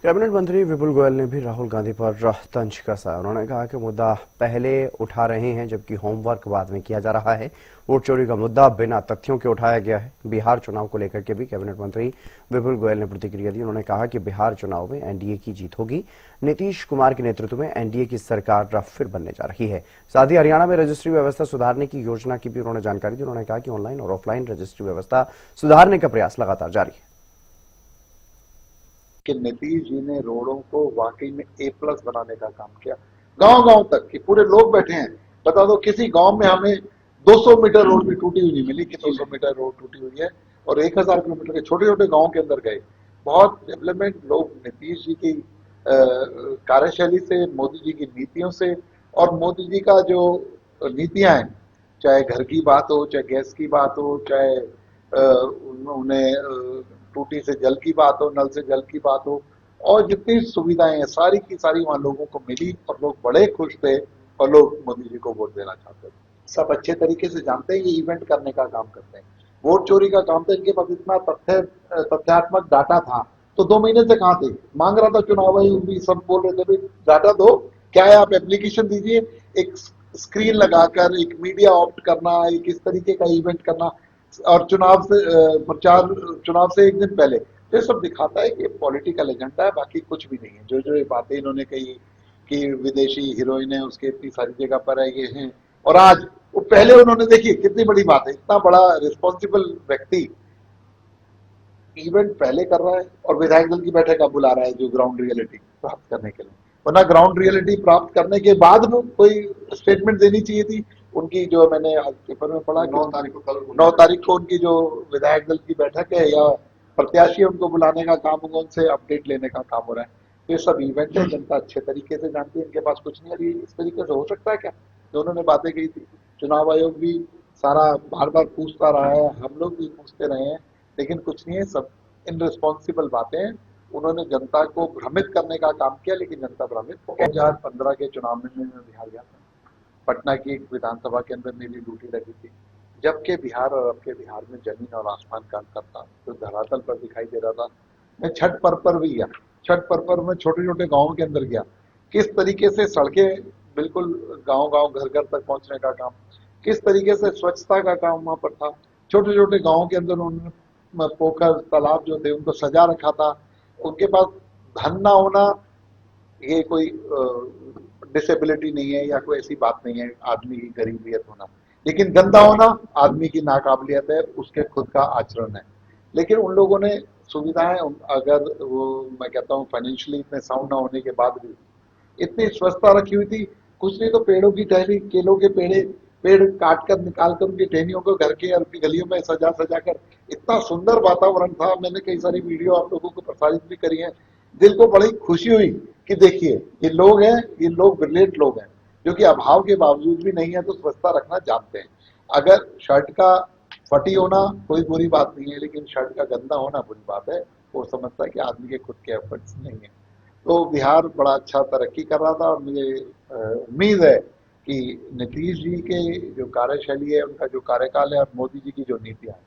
Cabinet मंत्री विपुल गोयल ने भी राहुल गांधी पर तंज कसा। उन्होंने कहा कि मुद्दा पहले उठा रहे हैं जबकि होमवर्क बाद में किया जा रहा है। वोट चोरी का मुद्दा बिना तथ्यों के उठाया गया है। बिहार चुनाव को लेकर के भी कैबिनेट मंत्री विपुल गोयल ने प्रतिक्रिया दी। उन्होंने कहा कि बिहार चुनाव में एनडीए की जीत होगी। नीतीश कुमार के नेतृत्व में एनडीए की सरकार फिर बनने जा रही है। साथ ही हरियाणा में रजिस्ट्री व्यवस्था सुधारने की योजना की भी उन्होंने जानकारी दी। उन्होंने कहा कि ऑनलाइन और ऑफलाइन रजिस्ट्री व्यवस्था सुधारने का प्रयास लगातार जारी है। कि नीतीश जी ने रोडों को वाकई में A+ बनाने का काम किया, गांव गांव तक कि पूरे लोग बैठे हैं। बता दो किसी गांव में हमें 200 मीटर रोड भी टूटी हुई नहीं मिली कि 200 मीटर रोड टूटी हुई है, और 1000 किलोमीटर के छोटे छोटे गांव के अंदर गए। बहुत डेवलपमेंट लोग नीतीश जी की कार्यशैली से, मोदी जी की नीतियों से, और मोदी जी का जो नीतियां हैं, चाहे घर की बात हो, चाहे गैस की बात हो, चाहे उन्हें टूटी से जल की बात हो, नल से जल की बात हो, और जितनी सुविधाएं हैं सारी की सारी वहां लोगों को मिली और लोग बड़े खुश थे और लोग मोदी जी को वोट देना चाहते थे। सब अच्छे तरीके से जानते हैं ये इवेंट करने का काम करते हैं। वोट चोरी का काम था, इनके पास इतना तथ्यात्मक डाटा था तो 2 महीने से कहाँ थे? मांग रहा था चुनाव आयोग भी, सब बोल रहे थे भाई डाटा दो, क्या है आप एप्लीकेशन दीजिए, एक स्क्रीन लगाकर एक मीडिया ऑप्ट करना, एक इस तरीके का इवेंट करना, और चुनाव से प्रचार, चुनाव से एक दिन पहले, तो ये सब दिखाता है कि पॉलिटिकल एजेंडा है, बाकी कुछ भी नहीं है। जो जो ये बातें इन्होंने कही कि विदेशी हीरोइन है उसके इतनी सारी जगह पर है, ये हैं, और आज वो पहले उन्होंने, देखिए कितनी बड़ी बात है, इतना बड़ा रिस्पॉन्सिबल व्यक्ति इवेंट पहले कर रहा है और विधायक दल की बैठक अब बुला रहा है जो ग्राउंड रियलिटी प्राप्त करने के लिए। वरना ग्राउंड रियलिटी प्राप्त करने के बाद में कोई स्टेटमेंट देनी चाहिए थी उनकी। जो मैंने आज पेपर में पढ़ा, 9 तारीख को उनकी जो विधायक दल की बैठक है या प्रत्याशी उनको बुलाने का काम होगा, उनसे अपडेट लेने का काम हो रहा है। तो ये सब इवेंट है, जनता अच्छे तरीके से जानती है, इनके पास कुछ नहीं है। इस तरीके से हो सकता है क्या जो उन्होंने बातें कही थी? चुनाव आयोग भी सारा बार बार पूछता रहा है, हम लोग भी पूछते रहे हैं, लेकिन कुछ नहीं है, सब इनरिस्पॉन्सिबल बातें हैं। उन्होंने जनता को भ्रमित करने का काम किया, लेकिन जनता भ्रमित हो गई। 2015 के चुनाव में मैं बिहार गया था, पटना की एक विधानसभा के अंदर मेरी ड्यूटी लगी थी। जबकि बिहार और अब के बिहार में जमीन और आसमान का अंतर था, जो धरातल पर दिखाई दे रहा था। मैं छठ पर्व पर भी गया, छठ पर्व पर मैं छोटे छोटे गाँव के अंदर गया, किस तरीके से सड़कें बिल्कुल गांव गांव घर घर तक पहुंचने का काम, किस तरीके से स्वच्छता का काम वहां पर था। छोटे छोटे गांवों के अंदर उन्होंने पोखर तालाब जो थे उनको सजा रखा था। उनके पास धन ना होना ये कोई डिसेबिलिटी नहीं है या कोई ऐसी बात नहीं है, आदमी की गरीबियत होना, लेकिन गंदा होना आदमी की नाकाबिलियत है, उसके खुद का आचरण है। लेकिन उन लोगों ने सुविधाएं, अगर वो, मैं कहता हूँ फाइनेंशियली इतने साउंड ना होने के बाद भी इतनी स्वच्छता रखी हुई थी। कुछ नहीं तो पेड़ों की टहनी, केलों के पेड़ काट कर निकाल कर उनकी टहनियों को घर के और उनकी गलियों में सजा सजा कर, इतना सुंदर वातावरण था। मैंने कई सारी वीडियो आप लोगों को प्रसारित भी करी है। दिल को बड़ी खुशी हुई कि देखिए ये लोग हैं, ये लोग ब्रिलियंट लोग हैं, जो कि अभाव के बावजूद भी नहीं है तो स्वच्छता रखना जानते हैं। अगर शर्ट का फटी होना कोई बुरी बात नहीं है, लेकिन शर्ट का गंदा होना बुरी बात है। वो समझता है कि आदमी के खुद के एफर्ट्स नहीं है। तो बिहार बड़ा अच्छा तरक्की कर रहा था, और मुझे उम्मीद है कि नीतीश जी के जो कार्यशैली है, उनका जो कार्यकाल है, और मोदी जी की जो नीतियां हैं,